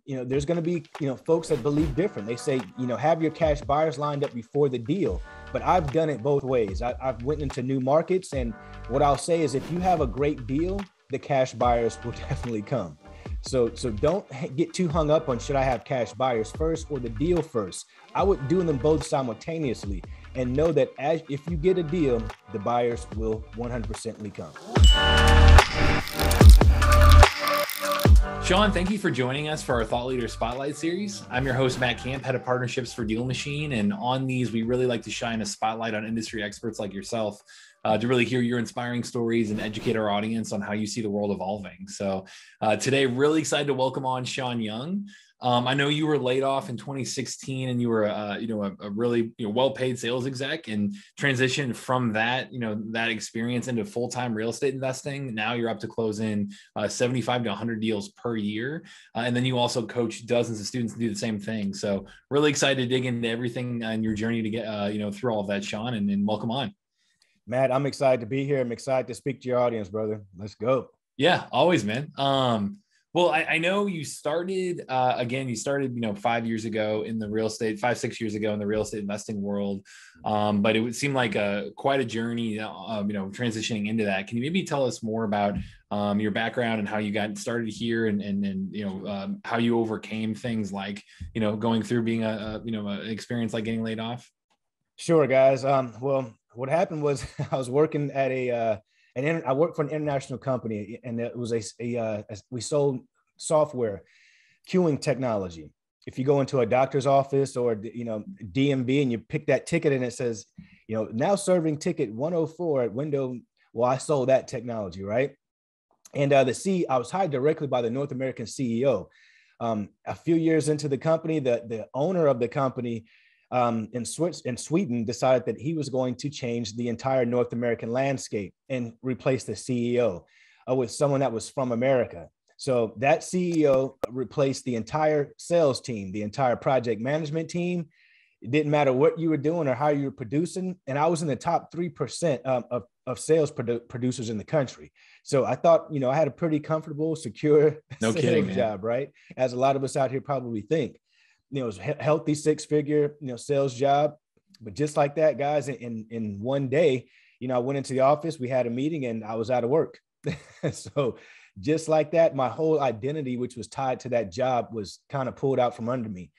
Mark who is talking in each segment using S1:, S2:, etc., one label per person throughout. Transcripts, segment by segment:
S1: there's going to be, folks that believe different. They say, have your cash buyers lined up before the deal. But I've done it both ways. I've went into new markets. And what I'll say is if you have a great deal, the cash buyers will definitely come. So don't get too hung up on should I have cash buyers first or the deal first. I would do them both simultaneously and know that if you get a deal, the buyers will 100% come.
S2: Shaun, thank you for joining us for our Thought Leader Spotlight series. I'm your host, Matt Camp, head of partnerships for DealMachine. And on these, we really like to shine a spotlight on industry experts like yourself to really hear your inspiring stories and educate our audience on how you see the world evolving. So today, really excited to welcome on Shaun Young. I know you were laid off in 2016 and you were, a really well-paid sales exec and transitioned from that, that experience into full-time real estate investing. Now you're up to close in 75 to 100 deals per year. And then you also coach dozens of students to do the same thing. So really excited to dig into everything on your journey to get, through all of that, Shaun, and welcome on.
S1: Matt, I'm excited to be here. I'm excited to speak to your audience, brother. Let's go.
S2: Yeah, always, man. Well, I know you started, 5 years ago in the real estate, 5-6 years ago in the real estate investing world. But it would seem like quite a journey, transitioning into that. Can you maybe tell us more about your background and how you got started here and how you overcame things like, going through being an experience like getting laid off?
S1: Sure, guys. Well, what happened was I was working at I worked for an international company, and it was we sold software queuing technology. If you go into a doctor's office or DMV and you pick that ticket and it says, now serving ticket 104 at window, well, I sold that technology, right? And I was hired directly by the North American CEO. A few years into the company, the owner of the company in Sweden decided that he was going to change the entire North American landscape and replace the CEO with someone that was from America. So that CEO replaced the entire sales team, the entire project management team. It didn't matter what you were doing or how you were producing. And I was in the top 3% of sales producers in the country. So I thought, I had a pretty comfortable, secure job, right? As a lot of us out here probably think. It was a healthy 6-figure, sales job. But just like that, guys, in one day, I went into the office, we had a meeting, and I was out of work. So just like that, my whole identity, which was tied to that job, was kind of pulled out from under me.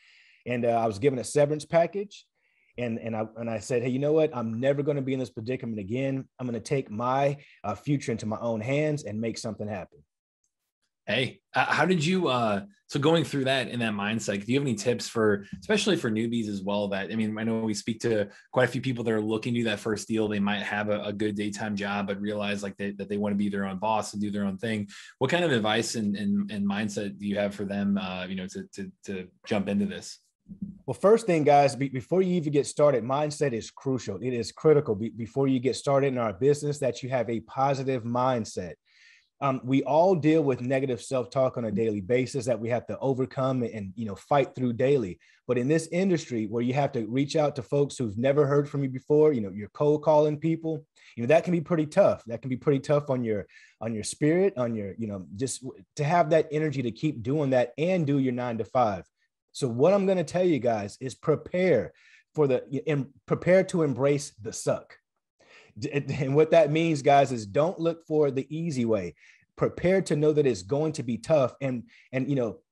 S1: And I was given a severance package. And I said, hey, you know what? I'm never going to be in this predicament again. I'm going to take my future into my own hands and make something happen.
S2: Hey, how did you, so going through that in that mindset, do you have any tips especially for newbies as well? I know we speak to quite a few people that are looking to do that first deal. They might have a good daytime job, but realize that they want to be their own boss and do their own thing. What kind of advice and mindset do you have for them, to jump into this?
S1: Well, first thing, guys, before you even get started, mindset is crucial. It is critical before you get started in our business that you have a positive mindset. We all deal with negative self-talk on a daily basis that we have to overcome and, fight through daily. But in this industry where you have to reach out to folks who've never heard from you before, you're cold calling people, that can be pretty tough. That can be pretty tough on your spirit, on your, just to have that energy to keep doing that and do your 9 to 5. So what I'm going to tell you guys is prepare to embrace the suck. And what that means, guys, is don't look for the easy way. Prepare to know that it's going to be tough. And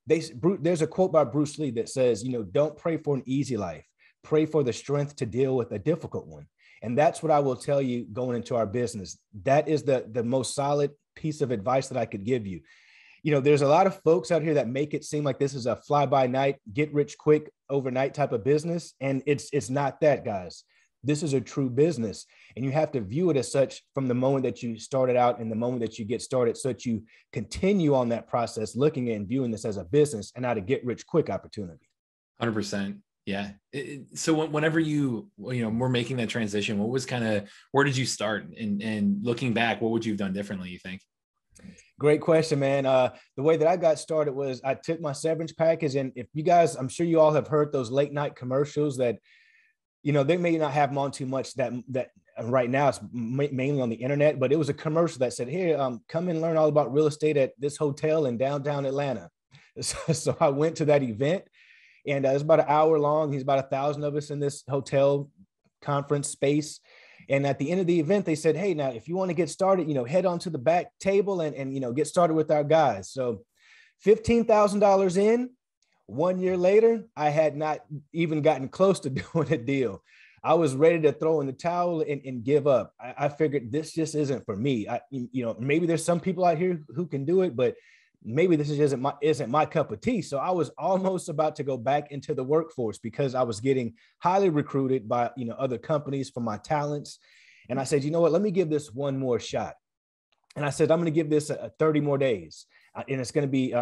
S1: there's a quote by Bruce Lee that says, don't pray for an easy life. Pray for the strength to deal with a difficult one. And that's what I will tell you going into our business. That is the most solid piece of advice that I could give you. There's a lot of folks out here that make it seem like this is a fly-by-night, get-rich-quick, overnight type of business. And it's not that, guys. This is a true business, and you have to view it as such from the moment that you started out and the moment that you get started, so that you continue on that process, looking at and viewing this as a business and not a get-rich-quick opportunity.
S2: 100%. Yeah. So whenever we're making that transition, where did you start? And looking back, what would you have done differently, you think?
S1: Great question, man. The way that I got started was I took my severance package, and if you guys, I'm sure you all have heard those late night commercials that they may not have them on too much that right now it's mainly on the internet, but it was a commercial that said, here, come and learn all about real estate at this hotel in downtown Atlanta. So I went to that event, and it's about an hour long. He's about 1,000 of us in this hotel conference space. And at the end of the event, they said, hey, now, if you want to get started, head on to the back table and get started with our guys. So $15,000 in, 1 year later, I had not even gotten close to doing a deal. I was ready to throw in the towel and give up. I figured this just isn't for me. Maybe there's some people out here who can do it, but maybe this isn't my cup of tea. So I was almost about to go back into the workforce because I was getting highly recruited by, other companies for my talents. And I said, you know what, let me give this one more shot. And I said, I'm going to give this 30 more days. And it's going to be,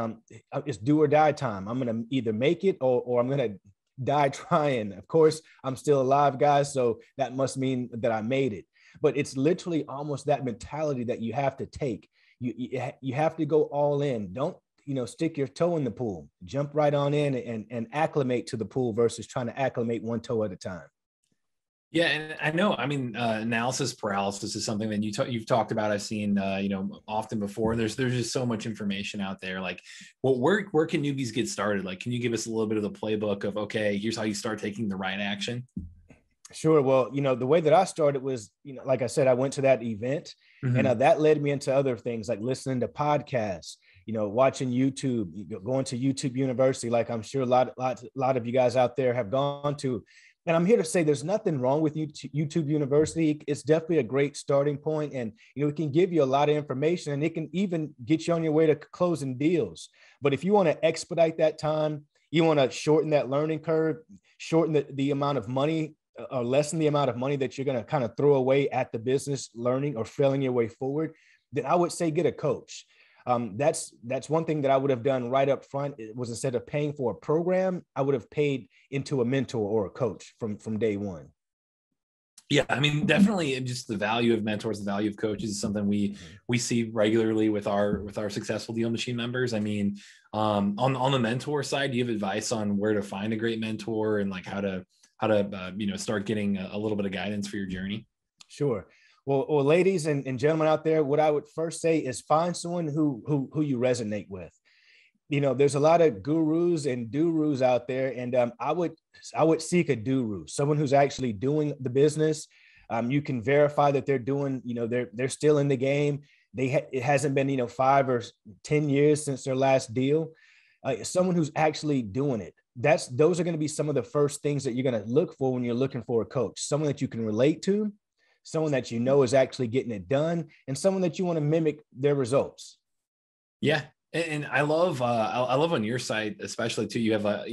S1: it's do or die time. I'm going to either make it or I'm going to die trying. Of course, I'm still alive, guys. So that must mean that I made it. But it's literally almost that mentality that you have to take. You have to go all in. Don't, stick your toe in the pool. Jump right on in and acclimate to the pool versus trying to acclimate one toe at a time.
S2: Yeah, and I know. I mean, analysis paralysis is something that you've talked about. I've seen, often before. There's just so much information out there. Like, well, where can newbies get started? Like, can you give us a little bit of the playbook of, okay, here's how you start taking the right action?
S1: Sure. Well, the way that I started was, like I said, I went to that event, and that led me into other things like listening to podcasts, watching YouTube, going to YouTube University, like I'm sure a lot of you guys out there have gone to. And I'm here to say there's nothing wrong with YouTube University. It's definitely a great starting point. And, it can give you a lot of information, and it can even get you on your way to closing deals. But if you want to expedite that time, you want to shorten that learning curve, shorten the amount of money or lessen the amount of money that you're going to kind of throw away at the business learning or failing your way forward, then I would say get a coach. That's one thing that I would have done right up front. It was, instead of paying for a program, I would have paid into a mentor or a coach from day one.
S2: Yeah, I mean, definitely just the value of mentors, the value of coaches is something we see regularly with our successful DealMachine members. I mean, on the mentor side, do you have advice on where to find a great mentor and like how to start getting a little bit of guidance for your journey?
S1: Sure. Well, ladies and gentlemen out there, what I would first say is find someone who you resonate with. There's a lot of gurus and durus out there, and I would seek a duru, someone who's actually doing the business. You can verify that they're doing, they're still in the game. It hasn't been 5 or 10 years since their last deal. Someone who's actually doing it. Those are going to be some of the first things that you're going to look for when you're looking for a coach. Someone that you can relate to, someone that is actually getting it done, and someone that you want to mimic their results.
S2: Yeah. And I love on your site, especially too, you have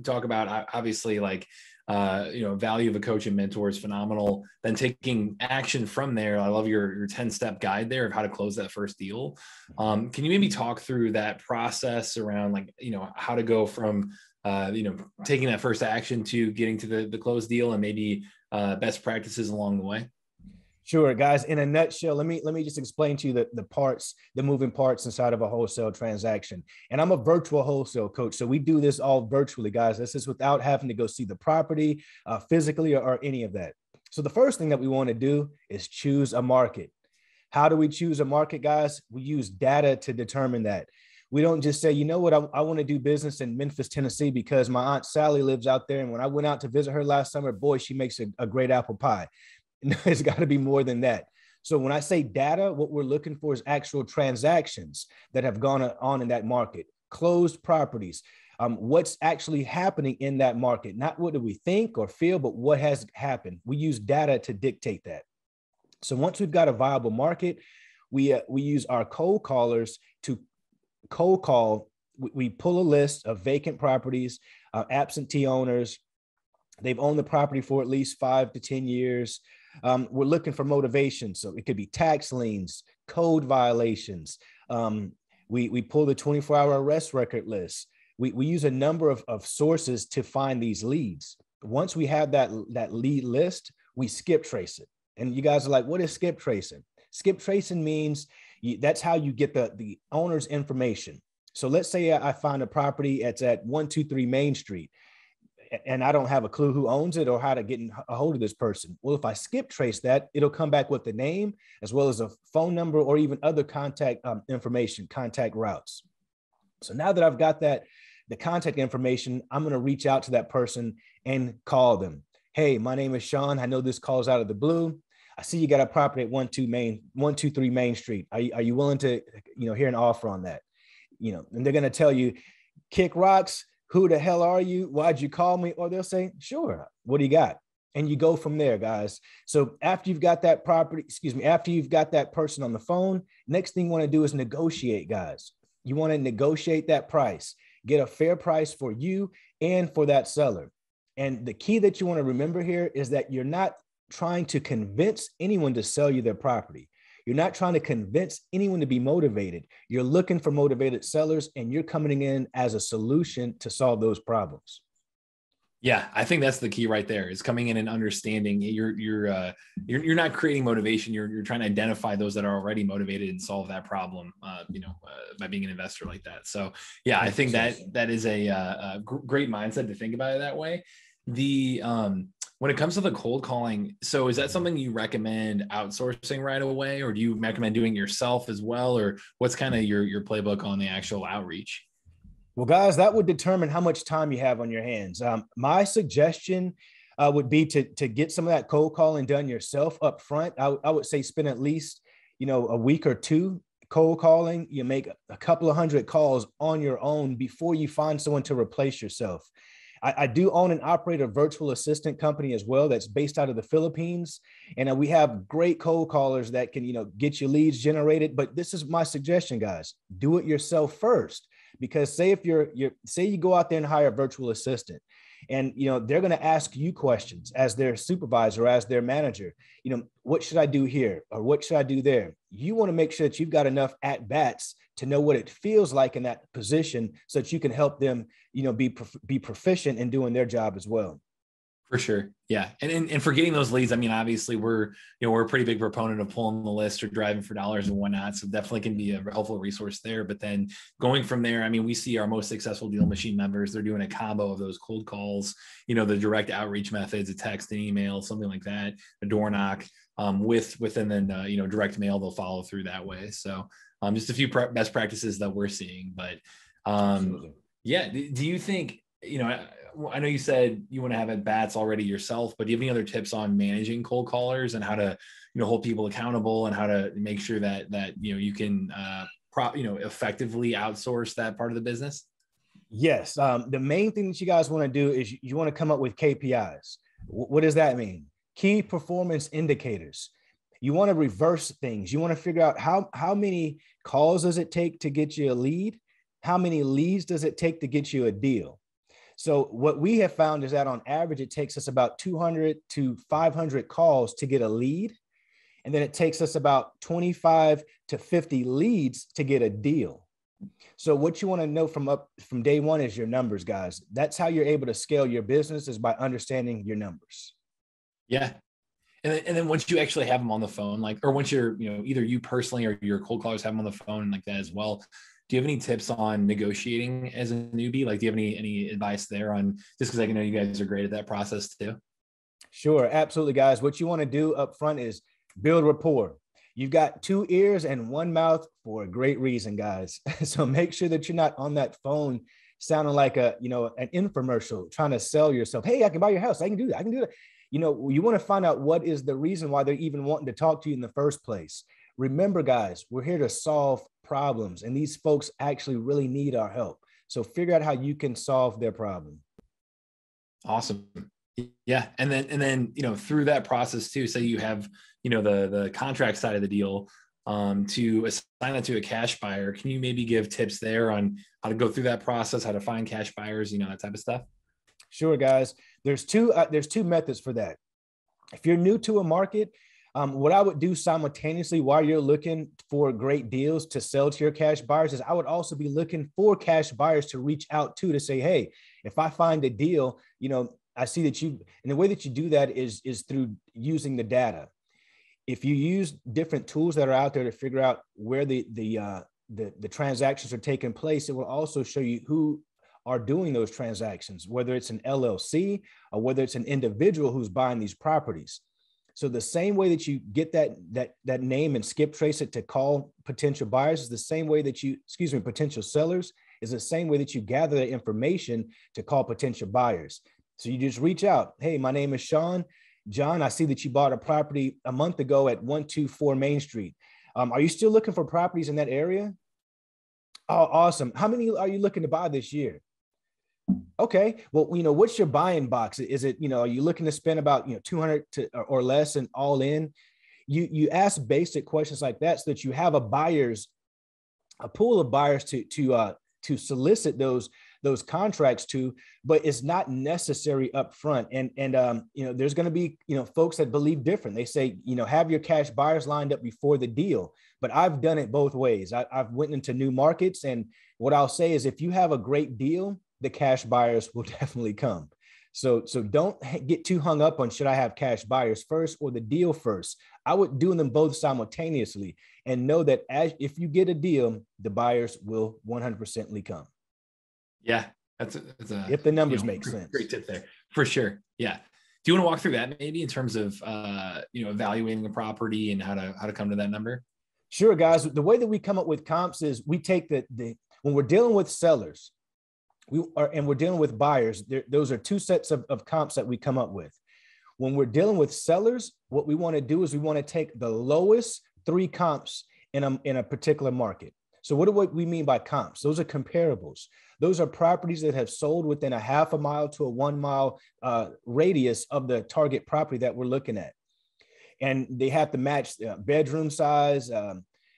S2: talk about obviously like, value of a coach and mentor is phenomenal. Then taking action from there. I love your 10-step guide there of how to close that first deal. Can you maybe talk through that process around like, how to go from, taking that first action to getting to the closed deal and maybe best practices along the way?
S1: Sure, guys. In a nutshell, let me just explain to you the moving parts inside of a wholesale transaction. And I'm a virtual wholesale coach, so we do this all virtually, guys. This is without having to go see the property physically or any of that. So the first thing that we want to do is choose a market. How do we choose a market, guys? We use data to determine that. We don't just say, you know what, I want to do business in Memphis, Tennessee because my Aunt Sally lives out there. And when I went out to visit her last summer, boy, she makes a great apple pie. It's got to be more than that. So when I say data, what we're looking for is actual transactions that have gone on in that market, closed properties, what's actually happening in that market, not what do we think or feel, but what has happened. We use data to dictate that. So once we've got a viable market, we use our cold callers to cold call. We pull a list of vacant properties, absentee owners. They've owned the property for at least 5 to 10 years. We're looking for motivation. So it could be tax liens, code violations. We pull the 24-hour arrest record list. We use a number of sources to find these leads. Once we have that lead list, we skip trace it. And you guys are like, what is skip tracing? Skip tracing means that's how you get the owner's information. So let's say I find a property that's at 123 Main Street, and I don't have a clue who owns it or how to get a hold of this person. Well, if I skip trace that, it'll come back with the name as well as a phone number or even other contact information, contact routes. So now that I've got the contact information, I'm going to reach out to that person and call them. Hey, my name is Shaun. I know this call's out of the blue. I see you got a property at 123 Main Street. Are you willing to, hear an offer on that? And they're going to tell you, kick rocks. Who the hell are you? Why'd you call me? Or they'll say, sure. What do you got? And you go from there, guys. So after you've got that after you've got that person on the phone, next thing you want to do is negotiate, guys. You want to negotiate that price, get a fair price for you and for that seller. And the key that you want to remember here is that you're not trying to convince anyone to sell you their property. You're not trying to convince anyone to be motivated. You're looking for motivated sellers, and you're coming in as a solution to solve those problems.
S2: Yeah, I think that's the key right there, is coming in and understanding you're not creating motivation. You're trying to identify those that are already motivated and solve that problem, by being an investor like that. So yeah, I think that is a great mindset to think about it that way. When it comes to the cold calling, so is that something you recommend outsourcing right away, or do you recommend doing it yourself as well? Or what's kind of your playbook on the actual outreach?
S1: Well, guys, that would determine how much time you have on your hands. My suggestion would be to get some of that cold calling done yourself up front. I would say spend at least, a week or two cold calling. You make a couple of hundred calls on your own before you find someone to replace yourself. I do own and operate a virtual assistant company as well that's based out of the Philippines. And we have great cold callers that can, get your leads generated. But this is my suggestion, guys. Do it yourself first. Because say if say you go out there and hire a virtual assistant, and they're going to ask you questions as their supervisor, as their manager, what should I do here, or what should I do there? You want to make sure that you've got enough at bats to know what it feels like in that position, so that you can help them, be proficient in doing their job as well.
S2: For sure. Yeah. And for getting those leads, I mean, obviously we're a pretty big proponent of pulling the list or driving for dollars and whatnot. So definitely can be a helpful resource there. But then going from there, I mean, we see our most successful DealMachine members, they're doing a combo of those cold calls, the direct outreach methods, a text and email, something like that, a door knock, and then direct mail, they'll follow through that way. So just a few best practices that we're seeing. But yeah, do you think, I know you said you want to have at bats already yourself, but do you have any other tips on managing cold callers and how to, hold people accountable and how to make sure that you can, effectively outsource that part of the business?
S1: Yes. The main thing that you guys want to do is you want to come up with KPIs. What does that mean? Key performance indicators. You want to reverse things. You want to figure out how many calls does it take to get you a lead? How many leads does it take to get you a deal? So what we have found is that on average, it takes us about 200 to 500 calls to get a lead. And then it takes us about 25 to 50 leads to get a deal. So what you want to know from day one is your numbers, guys. That's how you're able to scale your business, is by understanding your numbers.
S2: Yeah. And then once you actually have them on the phone, or once you're, either you personally or your cold callers have them on the phone like that as well, do you have any tips on negotiating as a newbie? Do you have any advice there on, just because I know you guys are great at that process too?
S1: Sure. Absolutely, guys. What you want to do up front is build rapport. You've got 2 ears and 1 mouth for a great reason, guys. So make sure that you're not on that phone sounding like an infomercial trying to sell yourself. Hey, I can buy your house. I can do that. I can do that. You want to find out what is the reason why they're even wanting to talk to you in the first place. Remember, guys, we're here to solve problems, and these folks actually really need our help. So figure out how you can solve their problem.
S2: Awesome. Yeah. And then, through that process too, say you have, the contract side of the deal, to assign that to a cash buyer. Can you maybe give tips there on how to go through that process, how to find cash buyers, that type of stuff?
S1: Sure, guys. There's two methods for that. If you're new to a market, what I would do simultaneously while you're looking for great deals to sell to your cash buyers is I would also be looking for cash buyers to reach out to say, hey, if I find a deal, I see that and the way that you do that is through using the data. If you use different tools that are out there to figure out where the transactions are taking place, it will also show you who are doing those transactions, whether it's an LLC or whether it's an individual who's buying these properties. So the same way that you get that name and skip trace it to call potential buyers is the same way that potential sellers is the same way that you gather the information to call potential buyers. So you just reach out. Hey, my name is Shaun. John, I see that you bought a property a month ago at 124 Main Street. Are you still looking for properties in that area? Oh, awesome. How many are you looking to buy this year? Okay. Well, what's your buying box? Is it, are you looking to spend about, 200 or less and all in? You ask basic questions like that so that you have a pool of buyers to solicit those contracts to, but it's not necessary up front. And there's going to be, folks that believe different. They say, have your cash buyers lined up before the deal, but I've done it both ways. I've went into new markets. And what I'll say is if you have a great deal, the cash buyers will definitely come. So don't get too hung up on should I have cash buyers first or the deal first. I would do them both simultaneously and know that if you get a deal, the buyers will 100% come.
S2: Yeah, that's
S1: if the numbers make sense.
S2: Great tip there for sure. Yeah. Do you want to walk through that maybe in terms of evaluating a property and how to come to that number?
S1: Sure, guys. The way that we come up with comps is we take when we're dealing with sellers, and we're dealing with buyers. Those are two sets of comps that we come up with. When we're dealing with sellers, what we want to do is we want to take the lowest 3 comps in a particular market. So what do we mean by comps? Those are comparables. Those are properties that have sold within a half a mile to a 1 mile radius of the target property that we're looking at. And they have to match bedroom size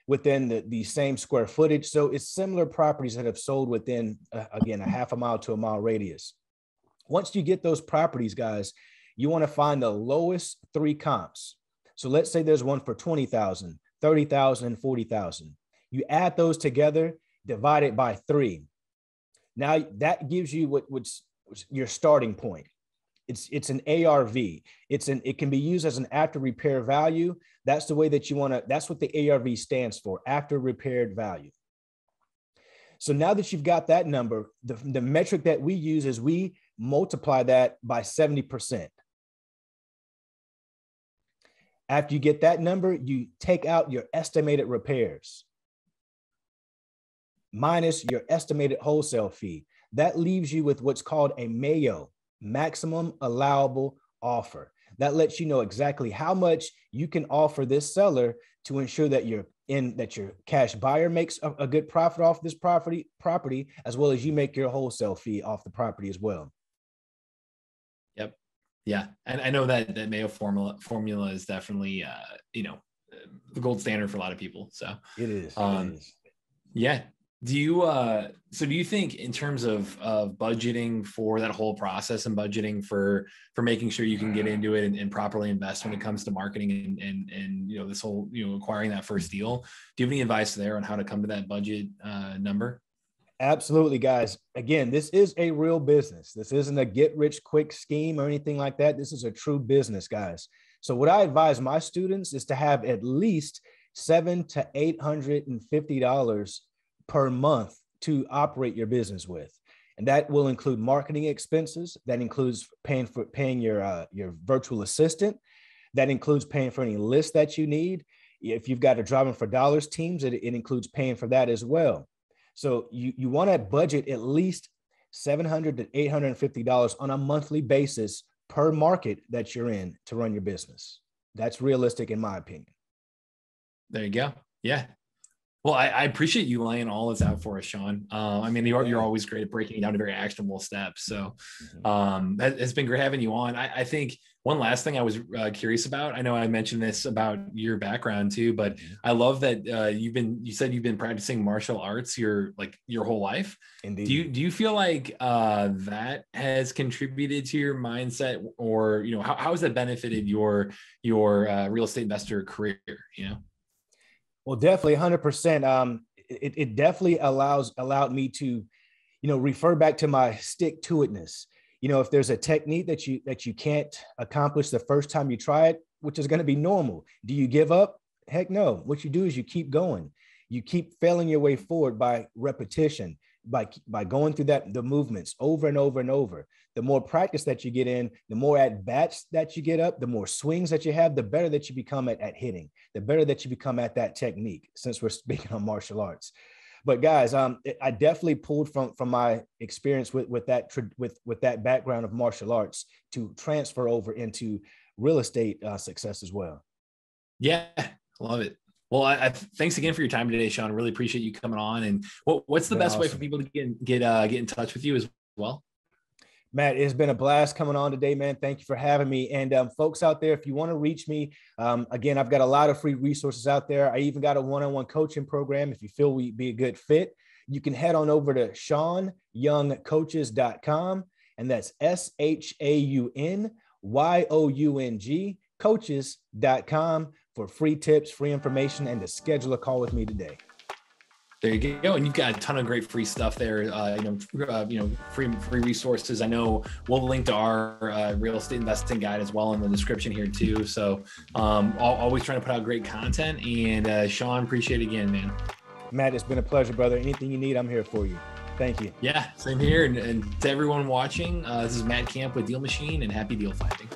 S1: within the same square footage. So it's similar properties that have sold within, again, a half a mile to a mile radius. Once you get those properties, guys, you want to find the lowest 3 comps. So let's say there's one for 20,000, 30,000, and 40,000. You add those together, divide it by 3. Now that gives you what's your starting point. It's an ARV. It can be used as an after repair value. That's the way that you want to, that's what the ARV stands for, after repaired value. So now that you've got that number, the metric that we use is we multiply that by 70%. After you get that number, you take out your estimated repairs minus your estimated wholesale fee. That leaves you with what's called a MAO, maximum allowable offer. That lets you know exactly how much you can offer this seller to ensure that your cash buyer makes a good profit off this property, as well as you make your wholesale fee off the property as well.
S2: Yep. Yeah. And I know that MAO formula is definitely, the gold standard for a lot of people. So
S1: it is.
S2: Yeah. Do you think in terms of budgeting for that whole process and budgeting for making sure you can get into it and properly invest when it comes to marketing and this whole, acquiring that first deal, do you have any advice there on how to come to that budget number?
S1: Absolutely, guys. Again, this is a real business. This isn't a get rich quick scheme or anything like that. This is a true business, guys. So what I advise my students is to have at least $700 to $850 per month to operate your business with. And that will include marketing expenses. That includes paying your virtual assistant. That includes paying for any lists that you need. If you've got a Driving for Dollars teams, it includes paying for that as well. So you want to budget at least $700 to $850 on a monthly basis per market that you're in to run your business. That's realistic in my opinion.
S2: There you go. Yeah. Well, I appreciate you laying all this out for us, Shaun. You're always great at breaking it down to very actionable steps. So it's been great having you on. I think one last thing I was curious about, I know I mentioned this about your background too, but I love that you said you've been practicing martial arts your whole life.
S1: Indeed.
S2: Do you feel like that has contributed to your mindset, or how has that benefited your real estate investor career?
S1: Well, definitely 100%. It definitely allowed me to, refer back to my stick to itness. If there's a technique that you can't accomplish the first time you try it, which is going to be normal. Do you give up? Heck no. What you do is you keep going. You keep failing your way forward by repetition, by going through the movements over and over and over. The more practice that you get in, the more at bats that you get up, the more swings that you have, the better that you become at hitting, the better that you become at that technique, since we're speaking on martial arts. But guys, I definitely pulled from my experience with that background of martial arts to transfer over into real estate success as well.
S2: Yeah, love it. Well, thanks again for your time today, Shaun. Really appreciate you coming on. And what's the best way for people to get in touch with you as well?
S1: Matt, it's been a blast coming on today, man. Thank you for having me. And folks out there, if you want to reach me, again, I've got a lot of free resources out there. I even got a one-on-one coaching program. If you feel we'd be a good fit, you can head on over to ShaunYoungCoaches.com. And that's ShaunYoung coaches.com for free tips, free information, and to schedule a call with me today.
S2: There you go. And you've got a ton of great free stuff there. Free resources. I know we'll link to our real estate investing guide as well in the description here too. So always trying to put out great content. And Shaun, appreciate it again, man.
S1: Matt, it's been a pleasure, brother. Anything you need, I'm here for you. Thank you.
S2: Yeah, same here. And to everyone watching, this is Matt Camp with DealMachine, and happy deal finding.